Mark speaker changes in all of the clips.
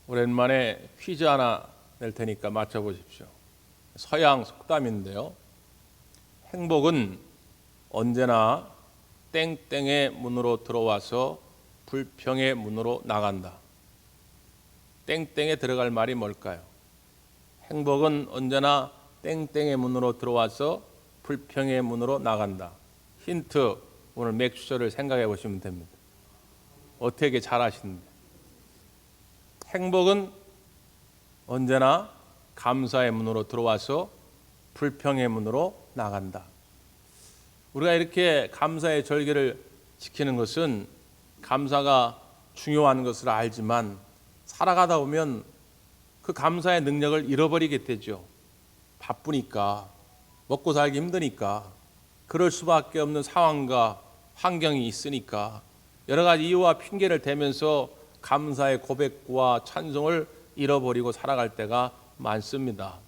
Speaker 1: 오랜만에 퀴즈 하나 낼 테니까 맞춰보십시오. 서양 속담인데요. 행복은 언제나 땡땡의 문으로 들어와서 불평의 문으로 나간다. 땡땡에 들어갈 말이 뭘까요? 행복은 언제나 땡땡의 문으로 들어와서 불평의 문으로 나간다. 힌트, 오늘 맥주절을 생각해 보시면 됩니다. 어떻게 잘 아시는데? 행복은 언제나 감사의 문으로 들어와서 불평의 문으로 나간다. 우리가 이렇게 감사의 절기를 지키는 것은 감사가 중요한 것을 알지만 살아가다 보면 그 감사의 능력을 잃어버리게 되죠. 바쁘니까, 먹고 살기 힘드니까, 그럴 수밖에 없는 상황과 환경이 있으니까 여러 가지 이유와 핑계를 대면서 감사의 고백과 찬송을 잃어버리고 살아갈 때가 많습니다.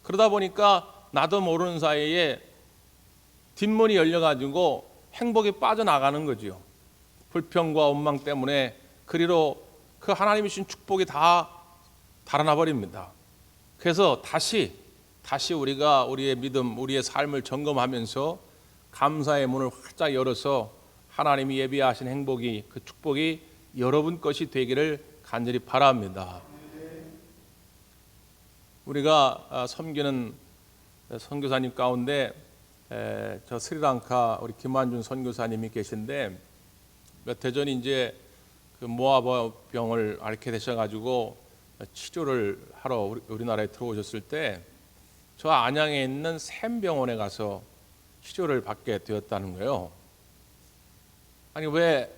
Speaker 1: 그러다 보니까 나도 모르는 사이에 뒷문이 열려가지고 행복이 빠져나가는 거죠. 불평과 원망 때문에 그리로 그 하나님이 주신 축복이 다 달아나 버립니다. 그래서 다시 우리가 우리의 믿음, 우리의 삶을 점검하면서 감사의 문을 활짝 열어서 하나님이 예비하신 행복이, 그 축복이 여러분 것이 되기를 간절히 바랍니다. 우리가 섬기는 선교사님 가운데 저 스리랑카 우리 김한준 선교사님이 계신데 몇 해 전 이제 그 모아병을 앓게 되셔가지고 치료를 하러 우리나라에 들어오셨을 때 저 안양에 있는 샘병원에 가서 치료를 받게 되었다는 거예요. 아니 왜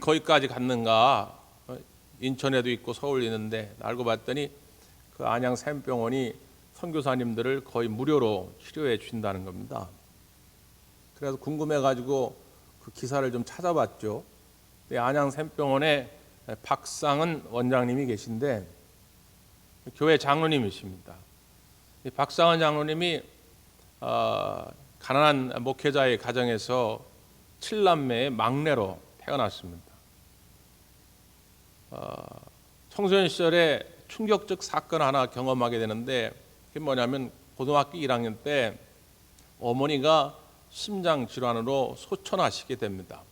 Speaker 1: 거기까지 갔는가? 인천에도 있고 서울에 있는데 알고 봤더니 그 안양 샘병원이 선교사님들을 거의 무료로 치료해 주신다는 겁니다. 그래서 궁금해가지고 그 기사를 좀 찾아봤죠. 안양 샘병원에 박상은 원장님이 계신데 교회 장로님이십니다. 박상은 장로님이 가난한 목회자의 가정에서 7남매의 막내로 태어났습니다. 청소년 시절에 충격적 사건 하나 경험하게 되는데 그게 뭐냐면 고등학교 1학년 때 어머니가 심장 질환으로 소천하시게 됩니다.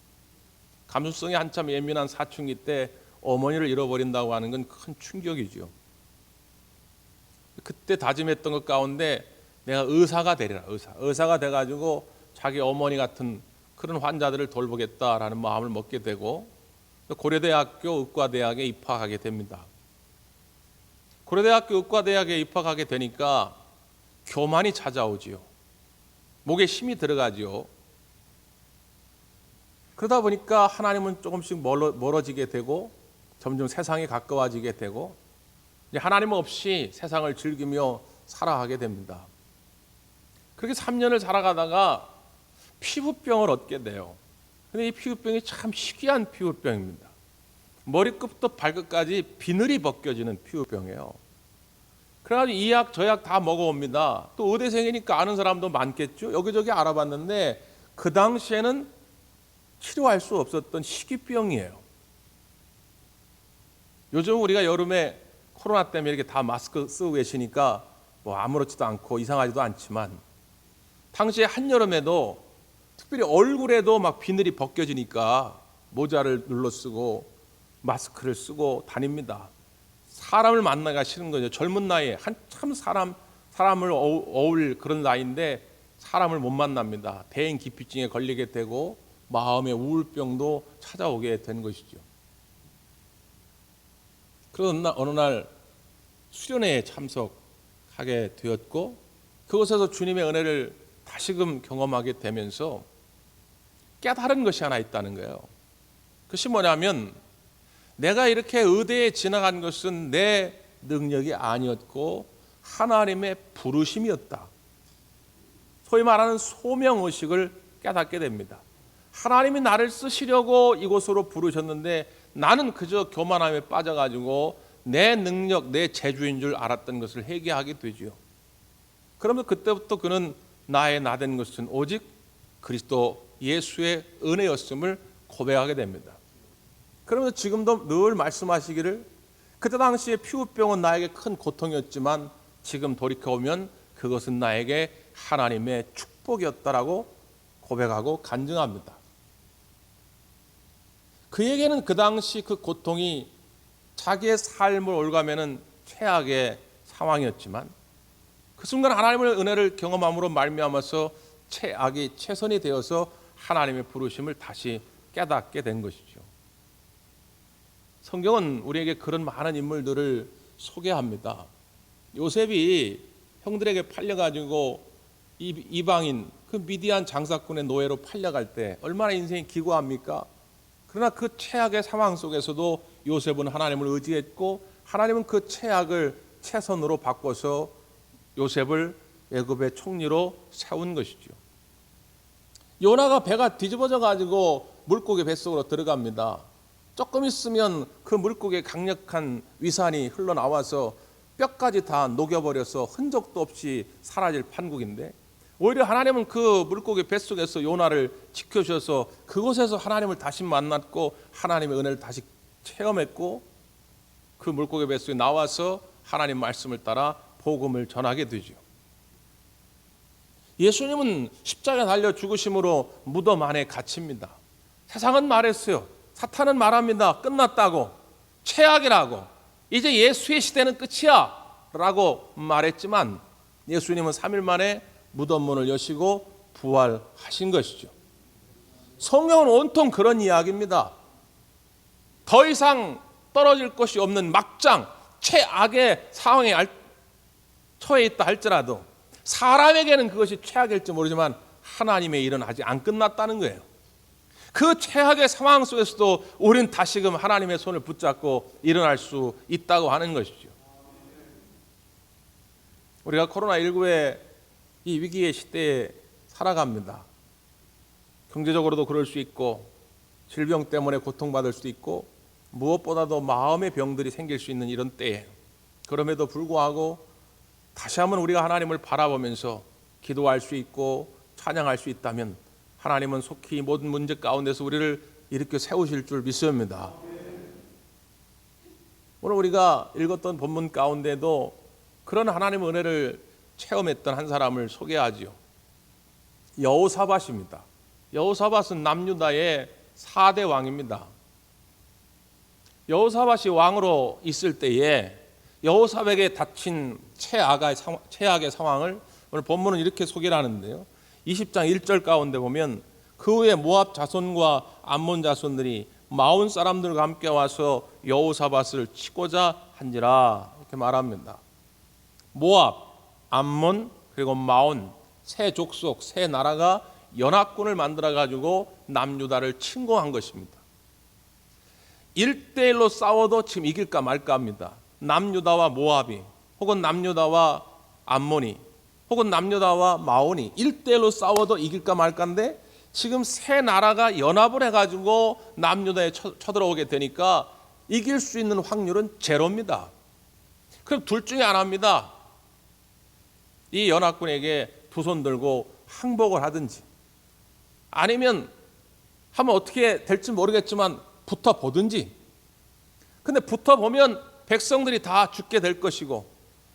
Speaker 1: 감수성이 한참 예민한 사춘기 때 어머니를 잃어버린다고 하는 건 큰 충격이죠. 그때 다짐했던 것 가운데 내가 의사가 되리라. 의사가 돼가지고 자기 어머니 같은 그런 환자들을 돌보겠다라는 마음을 먹게 되고 고려대학교 의과대학에 입학하게 됩니다. 고려대학교 의과대학에 입학하게 되니까 교만이 찾아오지요. 목에 힘이 들어가지요. 그러다 보니까 하나님은 조금씩 멀어지게 되고 점점 세상에 가까워지게 되고 하나님 없이 세상을 즐기며 살아가게 됩니다. 그렇게 3년을 살아가다가 피부병을 얻게 돼요. 근데 이 피부병이 참 희귀한 피부병입니다. 머리끝부터 발끝까지 비늘이 벗겨지는 피부병이에요. 그래가지고 이 약 저 약 다 먹어옵니다. 또 의대생이니까 아는 사람도 많겠죠. 여기저기 알아봤는데 그 당시에는 치료할 수 없었던 희귀병이에요. 요즘 우리가 여름에 코로나 때문에 이렇게 다 마스크 쓰고 계시니까 뭐 아무렇지도 않고 이상하지도 않지만 당시에 한여름에도 특별히 얼굴에도 막 비늘이 벗겨지니까 모자를 눌러 쓰고 마스크를 쓰고 다닙니다. 사람을 만나기가 싫은 거죠. 젊은 나이에 한참 사람을 어울 그런 나이인데 사람을 못 만납니다. 대인 기피증에 걸리게 되고 마음의 우울병도 찾아오게 된 것이죠. 그러던 어느 날 수련회에 참석하게 되었고 그곳에서 주님의 은혜를 다시금 경험하게 되면서 깨달은 것이 하나 있다는 거예요. 그것이 뭐냐면 내가 이렇게 의대에 지나간 것은 내 능력이 아니었고 하나님의 부르심이었다. 소위 말하는 소명의식을 깨닫게 됩니다. 하나님이 나를 쓰시려고 이곳으로 부르셨는데 나는 그저 교만함에 빠져가지고 내 능력, 내 재주인 줄 알았던 것을 회개하게 되죠. 그러면 그때부터 그는 나의 나된 것은 오직 그리스도 예수의 은혜였음을 고백하게 됩니다. 그러면서 지금도 늘 말씀하시기를 그때 당시에 피부병은 나에게 큰 고통이었지만 지금 돌이켜보면 그것은 나에게 하나님의 축복이었다라고 고백하고 간증합니다. 그에게는 그 당시 그 고통이 자기의 삶을 올가매는 최악의 상황이었지만 그 순간 하나님의 은혜를 경험함으로 말미암아서 최악이 최선이 되어서 하나님의 부르심을 다시 깨닫게 된 것이죠. 성경은 우리에게 그런 많은 인물들을 소개합니다. 요셉이 형들에게 팔려가지고 이방인 그 미디안 장사꾼의 노예로 팔려갈 때 얼마나 인생이 기구합니까? 그러나 그 최악의 상황 속에서도 요셉은 하나님을 의지했고 하나님은 그 최악을 최선으로 바꿔서 요셉을 애굽의 총리로 세운 것이죠. 요나가 배가 뒤집어져 가지고 물고기 뱃속으로 들어갑니다. 조금 있으면 그 물고기의 강력한 위산이 흘러나와서 뼈까지 다 녹여버려서 흔적도 없이 사라질 판국인데 오히려 하나님은 그 물고기 뱃속에서 요나를 지켜주셔서 그곳에서 하나님을 다시 만났고 하나님의 은혜를 다시 체험했고 그 물고기 뱃속에 나와서 하나님 말씀을 따라 복음을 전하게 되죠. 예수님은 십자가에 달려 죽으심으로 무덤 안에 갇힙니다. 세상은 말했어요. 사탄은 말합니다. 끝났다고, 최악이라고, 이제 예수의 시대는 끝이야 라고 말했지만 예수님은 3일 만에 무덤 문을 여시고 부활하신 것이죠. 성경은 온통 그런 이야기입니다. 더 이상 떨어질 것이 없는 막장 최악의 상황에 처해 있다 할지라도 사람에게는 그것이 최악일지 모르지만 하나님의 일은 아직 안 끝났다는 거예요. 그 최악의 상황 속에서도 우리는 다시금 하나님의 손을 붙잡고 일어날 수 있다고 하는 것이죠. 우리가 코로나19의 이 위기의 시대에 살아갑니다. 경제적으로도 그럴 수 있고 질병 때문에 고통받을 수도 있고 무엇보다도 마음의 병들이 생길 수 있는 이런 때에 그럼에도 불구하고 다시 한번 우리가 하나님을 바라보면서 기도할 수 있고 찬양할 수 있다면 하나님은 속히 모든 문제 가운데서 우리를 일으켜 세우실 줄 믿습니다. 오늘 우리가 읽었던 본문 가운데도 그런 하나님의 은혜를 체험했던 한 사람을 소개하지요. 여호사밧입니다. 여호사밧은 남유다의 4대 왕입니다. 여호사밧이 왕으로 있을 때에 여호사밧에게 닥친 최악의 상황을 오늘 본문은 이렇게 소개를 하는데요. 20장 1절 가운데 보면 그 후에 모압 자손과 암몬 자손들이 마온 사람들과 함께 와서 여호사밧을 치고자 한지라 이렇게 말합니다. 모압, 암몬 그리고 마온 세 족속 세 나라가 연합군을 만들어 가지고 남유다를 침공한 것입니다. 1대1로 싸워도 지금 이길까 말까 합니다. 남유다와 모압이 혹은 남유다와 암몬이 혹은 남유다와 마온이 1대1로 싸워도 이길까 말까인데 지금 세 나라가 연합을 해가지고 남유다에 쳐들어오게 되니까 이길 수 있는 확률은 제로입니다. 그럼 둘 중에 하나입니다. 이 연합군에게 두 손 들고 항복을 하든지 아니면 하면 어떻게 될지 모르겠지만 붙어보든지. 근데 붙어보면 백성들이 다 죽게 될 것이고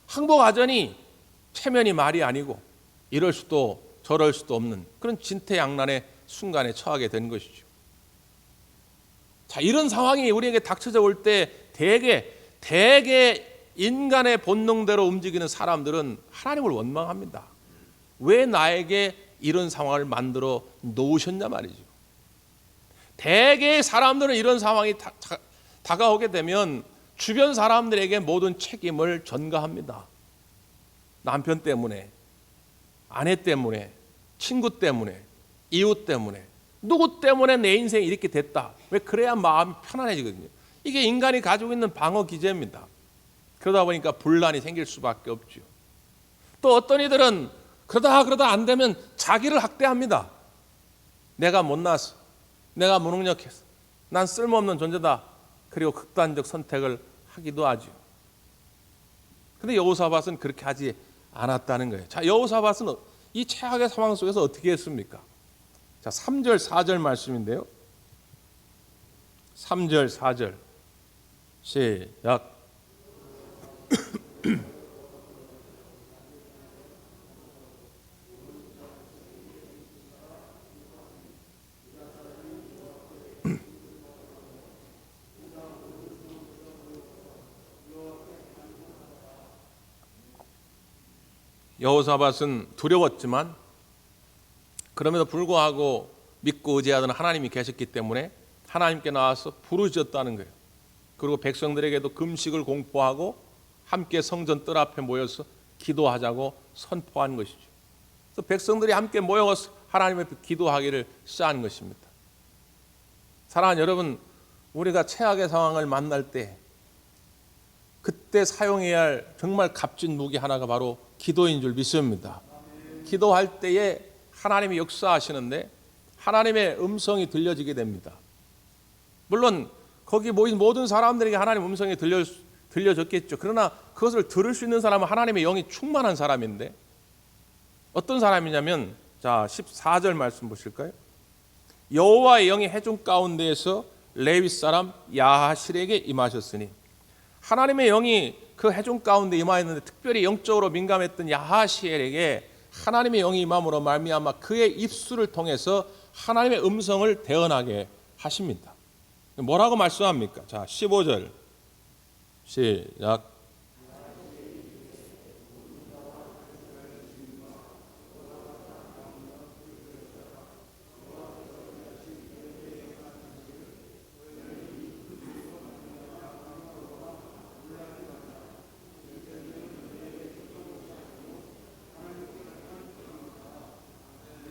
Speaker 1: 항복하자니 체면이 말이 아니고 이럴 수도 저럴 수도 없는 그런 진퇴양난의 순간에 처하게 된 것이죠. 자, 이런 상황이 우리에게 닥쳐져 올 때 대개 인간의 본능대로 움직이는 사람들은 하나님을 원망합니다. 왜 나에게 이런 상황을 만들어 놓으셨냐 말이죠. 대개의 사람들은 이런 상황이 다가오게 되면 주변 사람들에게 모든 책임을 전가합니다. 남편 때문에, 아내 때문에, 친구 때문에, 이웃 때문에, 누구 때문에 내 인생이 이렇게 됐다. 왜 그래야 마음이 편안해지거든요. 이게 인간이 가지고 있는 방어 기제입니다. 그러다 보니까 분란이 생길 수밖에 없죠. 또 어떤 이들은 그러다 안 되면 자기를 학대합니다. 내가 못나서, 내가 무능력해서, 난 쓸모없는 존재다. 그리고 극단적 선택을 하기도 하죠. 그런데 여호사밧은 그렇게 하지 않았다는 거예요. 자, 여호사밧은 이 최악의 상황 속에서 어떻게 했습니까? 자, 3절 4절 말씀인데요. 3절 4절 시작. 여호사밧은 두려웠지만 그럼에도 불구하고 믿고 의지하던 하나님이 계셨기 때문에 하나님께 나와서 부르짖었다는 거예요. 그리고 백성들에게도 금식을 공포하고 함께 성전 뜰 앞에 모여서 기도하자고 선포한 것이죠. 그래서 백성들이 함께 모여서 하나님 앞에 기도하기를 시작한 것입니다. 사랑하는 여러분, 우리가 최악의 상황을 만날 때 그때 사용해야 할 정말 값진 무기 하나가 바로 기도인 줄 믿습니다. 기도할 때에 하나님이 역사하시는데 하나님의 음성이 들려지게 됩니다. 물론 거기 모인 모든 사람들에게 하나님 음성이 들려졌겠죠. 그러나 그것을 들을 수 있는 사람은 하나님의 영이 충만한 사람인데 어떤 사람이냐면, 자 14절 말씀 보실까요? 여호와의 영이 회중 가운데에서 레위 사람 야하실에게 임하셨으니, 하나님의 영이 그 회중 가운데 임하였는데 특별히 영적으로 민감했던 야하시엘에게 하나님의 영이 임함으로 말미암아 그의 입술을 통해서 하나님의 음성을 대언하게 하십니다. 뭐라고 말씀합니까? 자 15절 시작.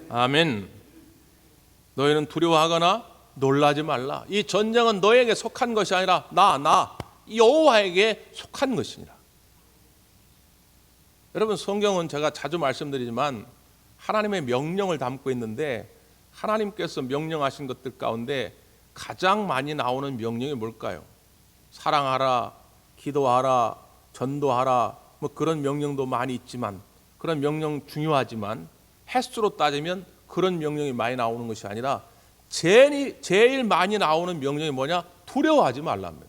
Speaker 1: 아멘. 너희는 두려워하거나 놀라지 말라. 이 전쟁은 너에게 속한 것이 아니라 나 여호와에게 속한 것이니라. 여러분, 성경은 제가 자주 말씀드리지만 하나님의 명령을 담고 있는데 하나님께서 명령하신 것들 가운데 가장 많이 나오는 명령이 뭘까요? 사랑하라, 기도하라, 전도하라, 뭐 그런 명령도 많이 있지만, 그런 명령 중요하지만 횟수로 따지면 그런 명령이 많이 나오는 것이 아니라 제일 많이 나오는 명령이 뭐냐? 두려워하지 말랍니다.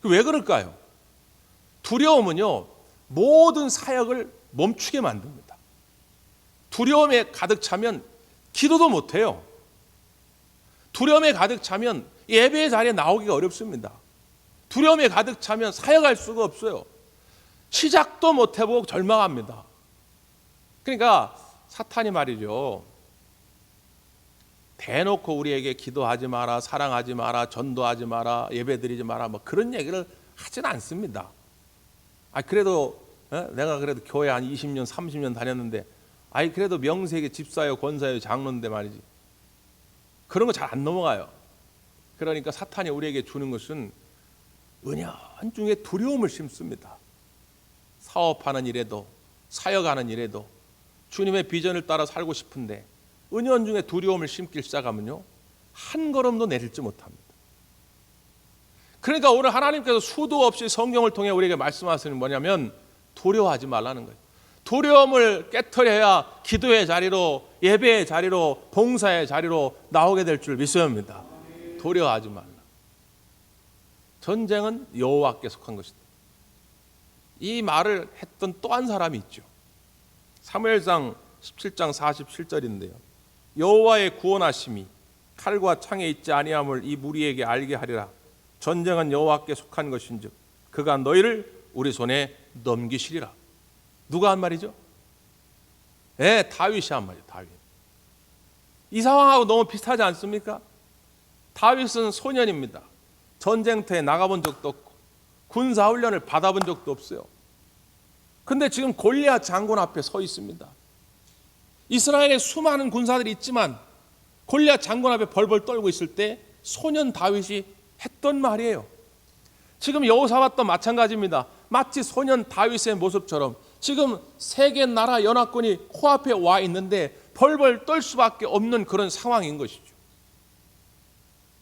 Speaker 1: 왜 그럴까요? 두려움은요, 모든 사역을 멈추게 만듭니다. 두려움에 가득 차면 기도도 못해요. 두려움에 가득 차면 예배의 자리에 나오기가 어렵습니다. 두려움에 가득 차면 사역할 수가 없어요. 시작도 못 해보고 절망합니다. 그러니까 사탄이 말이죠, 대놓고 우리에게 기도하지 마라, 사랑하지 마라, 전도하지 마라, 예배드리지 마라, 뭐 그런 얘기를 하진 않습니다. 그래도 내가 그래도 교회 한 20년 30년 다녔는데 그래도 명색이 집사요 권사요 장로인데 말이지, 그런 거 잘 안 넘어가요. 그러니까 사탄이 우리에게 주는 것은 은연중에 두려움을 심습니다. 사업하는 일에도 사역하는 일에도 주님의 비전을 따라 살고 싶은데 은연중에 두려움을 심기 시작하면요, 한 걸음도 내딛지 못합니다. 그러니까 오늘 하나님께서 수도 없이 성경을 통해 우리에게 말씀하시는 뭐냐면 두려워하지 말라는 거예요. 두려움을 깨트려야 기도의 자리로, 예배의 자리로, 봉사의 자리로 나오게 될 줄 믿습니다. 두려워하지 말라. 전쟁은 여호와께 속한 것이다. 이 말을 했던 또 한 사람이 있죠. 사무엘상 17장 47절인데요. 여호와의 구원하심이 칼과 창에 있지 아니함을 이 무리에게 알게 하리라. 전쟁은 여호와께 속한 것인즉 그가 너희를 우리 손에 넘기시리라. 누가 한 말이죠? 다윗이 한 말이에요. 다윗. 이 상황하고 너무 비슷하지 않습니까? 다윗은 소년입니다. 전쟁터에 나가본 적도 없고 군사훈련을 받아본 적도 없어요. 근데 지금 골리앗 장군 앞에 서 있습니다. 이스라엘에 수많은 군사들이 있지만 골리앗 장군 앞에 벌벌 떨고 있을 때 소년 다윗이 했던 말이에요. 지금 여호사밧도 마찬가지입니다. 마치 소년 다윗의 모습처럼 지금 세계 나라 연합군이 코앞에 와 있는데 벌벌 떨 수밖에 없는 그런 상황인 것이죠.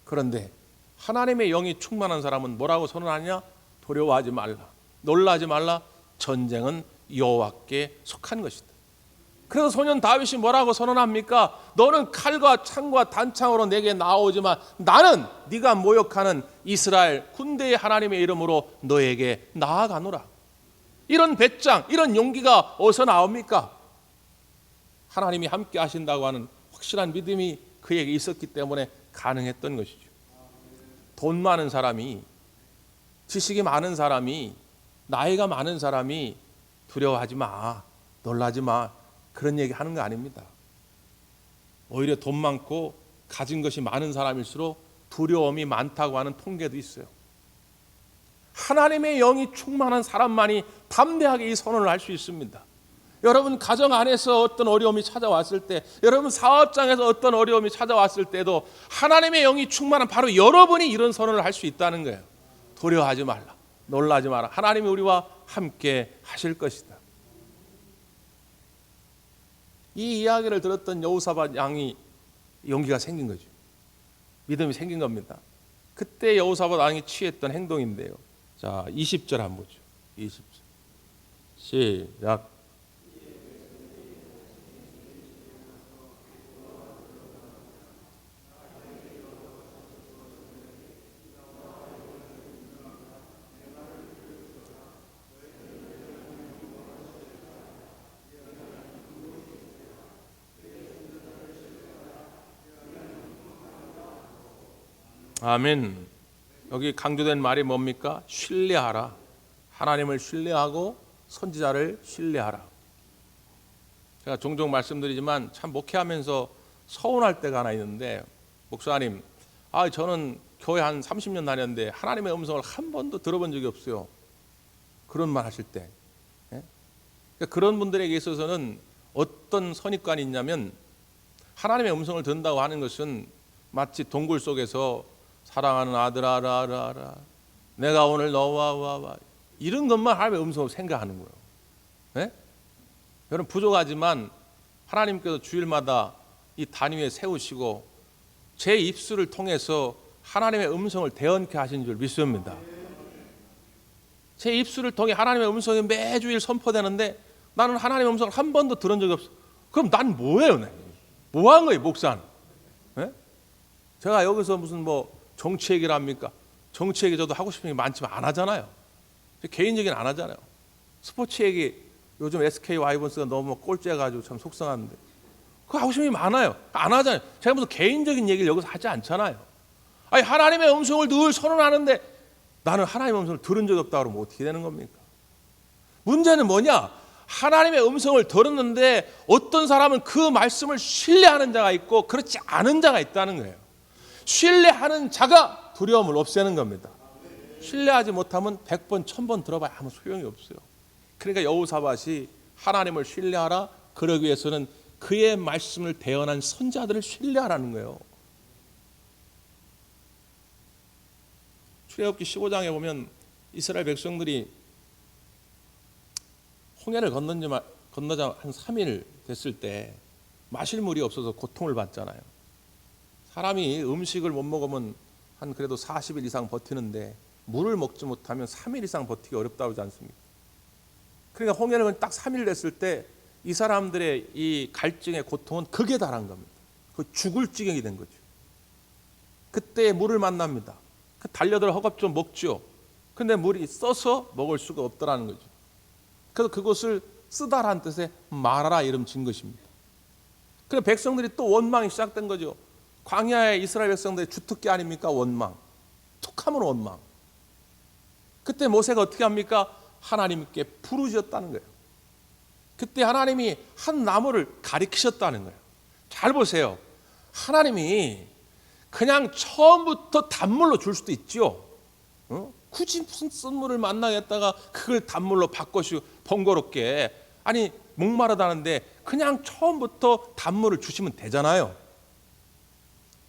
Speaker 1: 그런데 하나님의 영이 충만한 사람은 뭐라고 선언하냐? 두려워하지 말라, 놀라지 말라, 전쟁은 여호와께 속한 것이다. 그래서 소년 다윗이 뭐라고 선언합니까? 너는 칼과 창과 단창으로 내게 나오지만 나는 네가 모욕하는 이스라엘 군대의 하나님의 이름으로 너에게 나아가노라. 이런 배짱, 이런 용기가 어디서 나옵니까? 하나님이 함께 하신다고 하는 확실한 믿음이 그에게 있었기 때문에 가능했던 것이죠. 돈 많은 사람이, 지식이 많은 사람이, 나이가 많은 사람이 두려워하지 마, 놀라지 마, 그런 얘기 하는 거 아닙니다. 오히려 돈 많고 가진 것이 많은 사람일수록 두려움이 많다고 하는 통계도 있어요. 하나님의 영이 충만한 사람만이 담대하게 이 선언을 할 수 있습니다. 여러분 가정 안에서 어떤 어려움이 찾아왔을 때, 여러분 사업장에서 어떤 어려움이 찾아왔을 때도 하나님의 영이 충만한 바로 여러분이 이런 선언을 할 수 있다는 거예요. 두려워하지 말라, 놀라지 마라. 하나님이 우리와 함께 하실 것이다. 이 이야기를 들었던 여호사밧 왕이 용기가 생긴 거죠. 믿음이 생긴 겁니다. 그때 여호사밧 왕이 취했던 행동인데요. 자, 20절 한번 보죠. 20절. 시작. 아멘. 여기 강조된 말이 뭡니까? 신뢰하라. 하나님을 신뢰하고 선지자를 신뢰하라. 제가 종종 말씀드리지만 참 목회하면서 서운할 때가 하나 있는데, 목사님, 저는 교회 한 30년 다녔는데 하나님의 음성을 한 번도 들어본 적이 없어요. 그런 말 하실 때. 그러니까 그런 분들에게 있어서는 어떤 선입관이 있냐면, 하나님의 음성을 듣는다고 하는 것은 마치 동굴 속에서 사랑하는 아들아, 알아, 내가 오늘 너와 와 이런 것만 하나님의 음성을 생각하는 거예요. 네? 여러분 부족하지만 하나님께서 주일마다 이 단위 위에 세우시고 제 입술을 통해서 하나님의 음성을 대언케 하신 줄 믿습니다. 제 입술을 통해 하나님의 음성이 매주일 선포되는데 나는 하나님의 음성을 한 번도 들은 적이 없어. 그럼 난 뭐예요? 뭐 한 거예요, 목사는? 네? 제가 여기서 무슨 정치 얘기를 합니까? 정치 얘기 저도 하고 싶은 게 많지만 안 하잖아요. 개인 얘기는 안 하잖아요. 스포츠 얘기 요즘 SK 와이번스가 너무 꼴찌해가지고 참 속상한데 그거 하고 싶은 게 많아요. 안 하잖아요. 제가 무슨 개인적인 얘기를 여기서 하지 않잖아요. 아니 하나님의 음성을 늘 선언하는데 나는 하나님의 음성을 들은 적이 없다 그러면 어떻게 되는 겁니까? 문제는 뭐냐? 하나님의 음성을 들었는데 어떤 사람은 그 말씀을 신뢰하는 자가 있고 그렇지 않은 자가 있다는 거예요. 신뢰하는 자가 두려움을 없애는 겁니다. 신뢰하지 못하면 100번, 1000번 들어봐야 아무 소용이 없어요. 그러니까 여호사밧이 하나님을 신뢰하라, 그러기 위해서는 그의 말씀을 대언한 선자들을 신뢰하라는 거예요. 출애굽기 15장에 보면 이스라엘 백성들이 홍해를 건너자 한 3일 됐을 때 마실 물이 없어서 고통을 받잖아요. 사람이 음식을 못 먹으면 한 그래도 40일 이상 버티는데 물을 먹지 못하면 3일 이상 버티기 어렵다고 하지 않습니까? 그러니까 홍해를 딱 3일 됐을 때 이 사람들의 이 갈증의 고통은 극에 달한 겁니다. 그 죽을 지경이 된 거죠. 그때 물을 만납니다. 그 달려들어 허겁 좀 먹죠. 근데 물이 써서 먹을 수가 없더라는 거죠. 그래서 그것을 쓰다라는 뜻의 마라라 이름 진 것입니다. 그래서 백성들이 또 원망이 시작된 거죠. 광야의 이스라엘 백성들의 주특기 아닙니까? 원망. 툭하면 원망. 그때 모세가 어떻게 합니까? 하나님께 부르짖었다는 거예요. 그때 하나님이 한 나무를 가리키셨다는 거예요. 잘 보세요. 하나님이 그냥 처음부터 단물로 줄 수도 있죠. 굳이 무슨 쓴물을 만나겠다가 그걸 단물로 바꿔시고 번거롭게, 아니 목마르다는데 그냥 처음부터 단물을 주시면 되잖아요.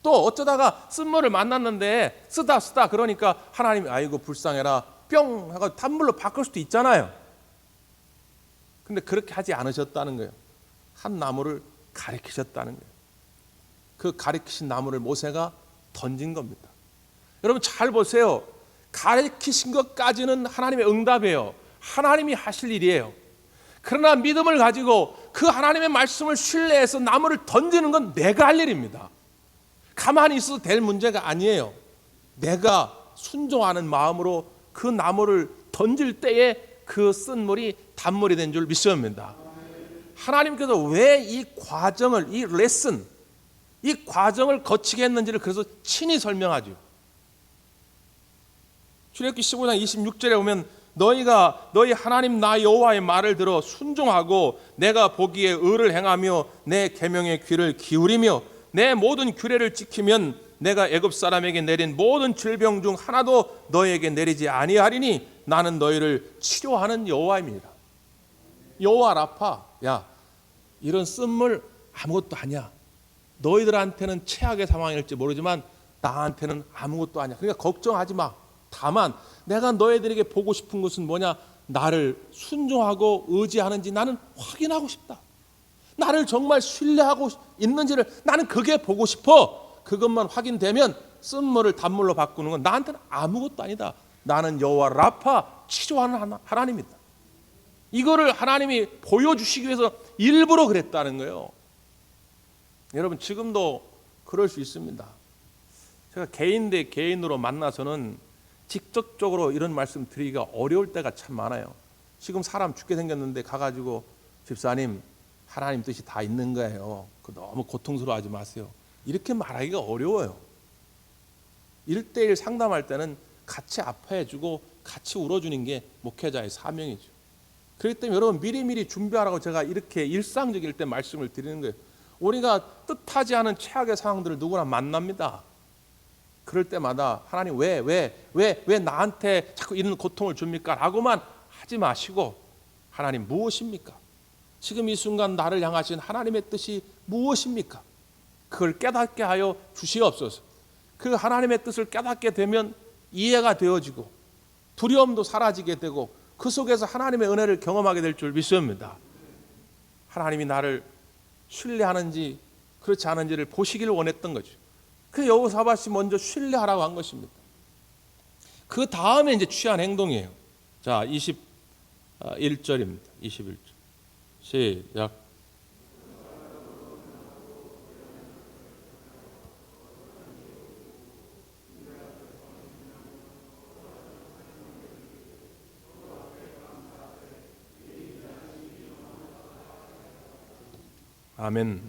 Speaker 1: 또 어쩌다가 쓴물을 만났는데 쓰다 그러니까 하나님이 아이고 불쌍해라 뿅 하고 단물로 바꿀 수도 있잖아요. 근데 그렇게 하지 않으셨다는 거예요. 한 나무를 가리키셨다는 거예요. 그 가리키신 나무를 모세가 던진 겁니다. 여러분 잘 보세요. 가리키신 것까지는 하나님의 응답이에요. 하나님이 하실 일이에요. 그러나 믿음을 가지고 그 하나님의 말씀을 신뢰해서 나무를 던지는 건 내가 할 일입니다. 가만히 있어도 될 문제가 아니에요. 내가 순종하는 마음으로 그 나무를 던질 때에 그 쓴물이 단물이 된 줄 믿습니다. 하나님께서 왜 이 과정을, 이 레슨, 이 과정을 거치게 했는지를 그래서 친히 설명하죠. 출애굽기 15장 26절에 보면 너희가 너희 하나님 나 여호와의 말을 들어 순종하고 내가 보기에 의를 행하며 내 계명의 귀를 기울이며 내 모든 규례를 지키면 내가 애굽 사람에게 내린 모든 질병 중 하나도 너희에게 내리지 아니하리니 나는 너희를 치료하는 여호와입니다. 여호와 라파. 야, 이런 쓴물 아무것도 아니야. 너희들한테는 최악의 상황일지 모르지만 나한테는 아무것도 아니야. 그러니까 걱정하지 마. 다만 내가 너희들에게 보고 싶은 것은 뭐냐? 나를 순종하고 의지하는지 나는 확인하고 싶다. 나를 정말 신뢰하고 있는지를 나는 그게 보고 싶어. 그것만 확인되면 쓴물을 단물로 바꾸는 건 나한테는 아무것도 아니다. 나는 여호와 라파, 치료하는 하나님이다. 이거를 하나님이 보여주시기 위해서 일부러 그랬다는 거예요. 여러분 지금도 그럴 수 있습니다. 제가 개인 대 개인으로 만나서는 직접적으로 이런 말씀 드리기가 어려울 때가 참 많아요. 지금 사람 죽게 생겼는데 가가지고 집사님 하나님 뜻이 다 있는 거예요. 너무 고통스러워하지 마세요. 이렇게 말하기가 어려워요. 1대1 상담할 때는 같이 아파해주고 같이 울어주는 게 목회자의 사명이죠. 그렇기 때문에 여러분 미리미리 준비하라고 제가 이렇게 일상적일 때 말씀을 드리는 거예요. 우리가 뜻하지 않은 최악의 상황들을 누구나 만납니다. 그럴 때마다 하나님 왜 나한테 자꾸 이런 고통을 줍니까? 라고만 하지 마시고 하나님 무엇입니까? 지금 이 순간 나를 향하신 하나님의 뜻이 무엇입니까? 그걸 깨닫게 하여 주시옵소서. 그 하나님의 뜻을 깨닫게 되면 이해가 되어지고 두려움도 사라지게 되고 그 속에서 하나님의 은혜를 경험하게 될 줄 믿습니다. 하나님이 나를 신뢰하는지 그렇지 않은지를 보시기를 원했던 거죠. 그 여호사밧이 먼저 신뢰하라고 한 것입니다. 그 다음에 이제 취한 행동이에요. 자, 21절입니다. 21절. 시작. 아멘.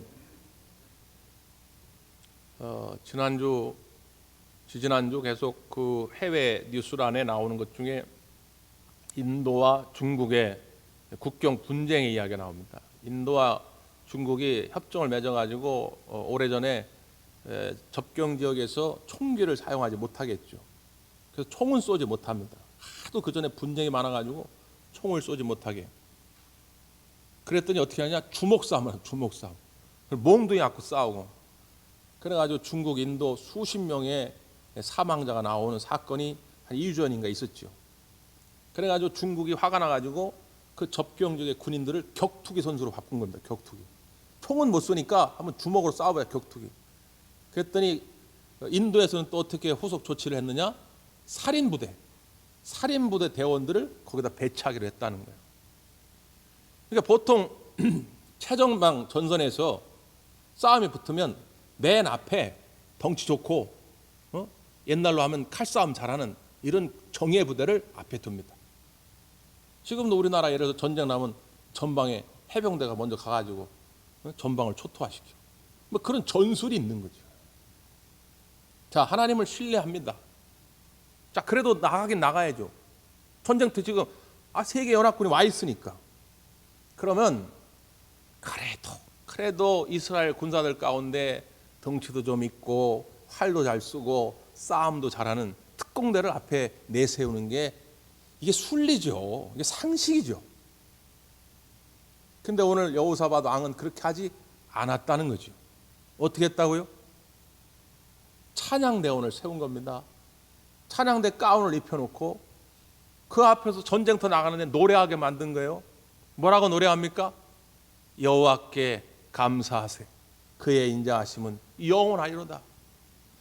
Speaker 1: 지지난주 계속 그 해외 뉴스란에 나오는 것 중에 인도와 중국의 국경 분쟁의 이야기가 나옵니다. 인도와 중국이 협정을 맺어가지고 오래전에 접경 지역에서 총기를 사용하지 못하게 했죠. 그래서 총은 쏘지 못합니다. 하도 그 전에 분쟁이 많아가지고 총을 쏘지 못하게. 그랬더니 어떻게 하냐? 주먹 싸움을 해요. 주먹 싸움. 몽둥이 갖고 싸우고. 그래가지고 중국, 인도 수십 명의 사망자가 나오는 사건이 한 2주 전인가 있었죠. 그래가지고 중국이 화가 나가지고 그 접경 지역의 군인들을 격투기 선수로 바꾼 겁니다. 격투기. 총은 못 쏘니까 한번 주먹으로 싸워봐야 격투기. 그랬더니 인도에서는 또 어떻게 후속 조치를 했느냐? 살인부대 대원들을 거기다 배치하기로 했다는 거예요. 그러니까 보통 최전방 전선에서 싸움이 붙으면 맨 앞에 덩치 좋고 옛날로 하면 칼싸움 잘하는 이런 정예 부대를 앞에 둡니다. 지금도 우리나라 예를 들어서 전쟁 나면 전방에 해병대가 먼저 가가지고 전방을 초토화시켜. 뭐 그런 전술이 있는 거죠. 자, 하나님을 신뢰합니다. 자, 그래도 나가긴 나가야죠. 전쟁터 지금 세계 연합군이 와 있으니까. 그러면 그래도 이스라엘 군사들 가운데 덩치도 좀 있고 활도 잘 쓰고 싸움도 잘하는 특공대를 앞에 내세우는 게 이게 순리죠. 이게 상식이죠. 근데 오늘 여호사밧 왕은 그렇게 하지 않았다는 거죠. 어떻게 했다고요? 찬양대원을 세운 겁니다. 찬양대 가운을 입혀놓고 그 앞에서 전쟁터 나가는데 노래하게 만든 거예요. 뭐라고 노래합니까? 여호와께 감사하세. 그의 인자하심은 영원하리로다.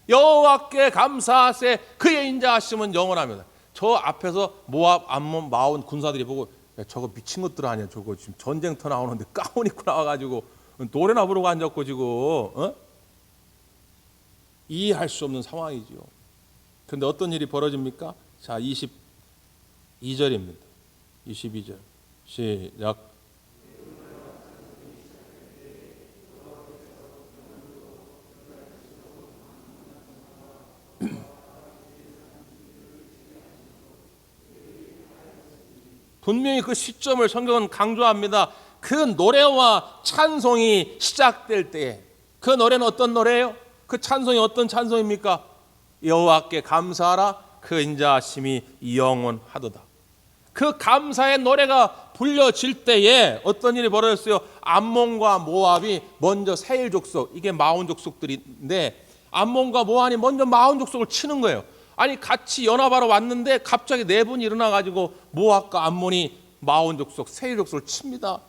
Speaker 1: 여호와께 감사하세. 그의 인자하심은 영원합니다. 저 앞에서 모압, 암몬, 마온 군사들이 보고 야, 저거 미친 것들 아니야. 저거 지금 전쟁터 나오는데 가운 입고 나와가지고 노래나 부르고 앉았고 지금 이해할 수 없는 상황이죠. 그런데 어떤 일이 벌어집니까? 자, 22절입니다. 22절 시작. 분명히 그 시점을 성경은 강조합니다. 그 노래와 찬송이 시작될 때에, 그 노래는 어떤 노래예요? 그 찬송이 어떤 찬송입니까? 여호와께 감사하라, 그 인자하심이 영원하도다. 그 감사의 노래가 불려질 때에 어떤 일이 벌어졌어요? 암몬과 모압이 먼저 세일 족속, 이게 마온 족속들인데 암몬과 모압이 먼저 마온 족속을 치는 거예요. 아니 같이 연합하러 왔는데 갑자기 네 분이 일어나가지고 모압과 암몬이 마온 족속, 세일 족속을 칩니다.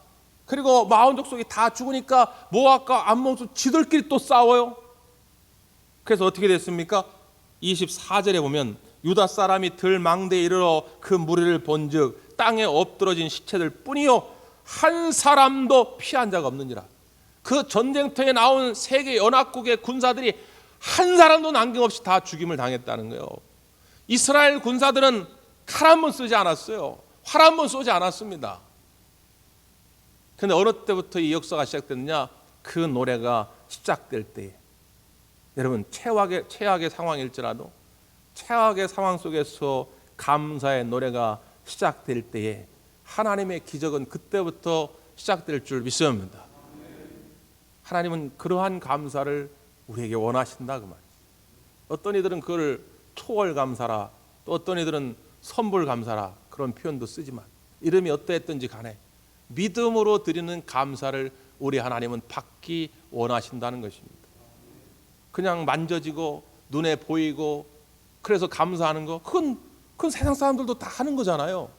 Speaker 1: 그리고 마온 족속이 다 죽으니까 모압과 암몬 족속 지들끼리 또 싸워요. 그래서 어떻게 됐습니까? 24절에 보면 유다 사람이 들망대에 이르러 그 무리를 본즉 땅에 엎드러진 시체들 뿐이요 한 사람도 피한 자가 없느니라. 그 전쟁터에 나온 세계 연합국의 군사들이 한 사람도 남김없이 다 죽임을 당했다는 거예요. 이스라엘 군사들은 칼 한 번 쓰지 않았어요. 활 한 번 쏘지 않았습니다. 그런데 어느 때부터 이 역사가 시작됐느냐? 그 노래가 시작될 때, 여러분 최악의 상황일지라도 최악의 상황 속에서 감사의 노래가 시작될 때에 하나님의 기적은 그때부터 시작될 줄 믿습니다. 하나님은 그러한 감사를 우리에게 원하신다 그 말이에요. 어떤 이들은 그걸 초월 감사라, 또 어떤 이들은 선불 감사라 그런 표현도 쓰지만 이름이 어떠했든지 간에 믿음으로 드리는 감사를 우리 하나님은 받기 원하신다는 것입니다. 그냥 만져지고 눈에 보이고 그래서 감사하는 거, 그건 세상 사람들도 다 하는 거잖아요.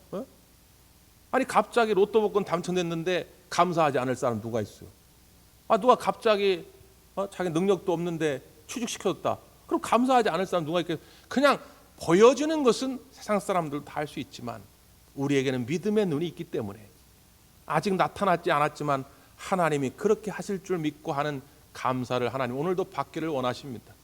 Speaker 1: 아니 갑자기 로또 복권 당첨됐는데 감사하지 않을 사람 누가 있어요? 누가 갑자기 자기 능력도 없는데 취직시켜줬다. 그럼 감사하지 않을 사람 누가 있겠어요? 그냥 보여지는 것은 세상 사람들도 다 할 수 있지만 우리에게는 믿음의 눈이 있기 때문에 아직 나타나지 않았지만 하나님이 그렇게 하실 줄 믿고 하는 감사를 하나님 오늘도 받기를 원하십니다.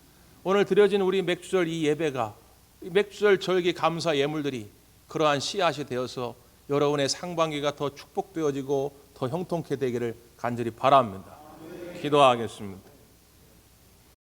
Speaker 1: 오늘 드려진 우리 맥주절 이 예배가, 맥주절 절기 감사 예물들이 그러한 씨앗이 되어서 여러분의 상반기가 더 축복되어지고 더 형통케 되기를 간절히 바랍니다. 기도하겠습니다.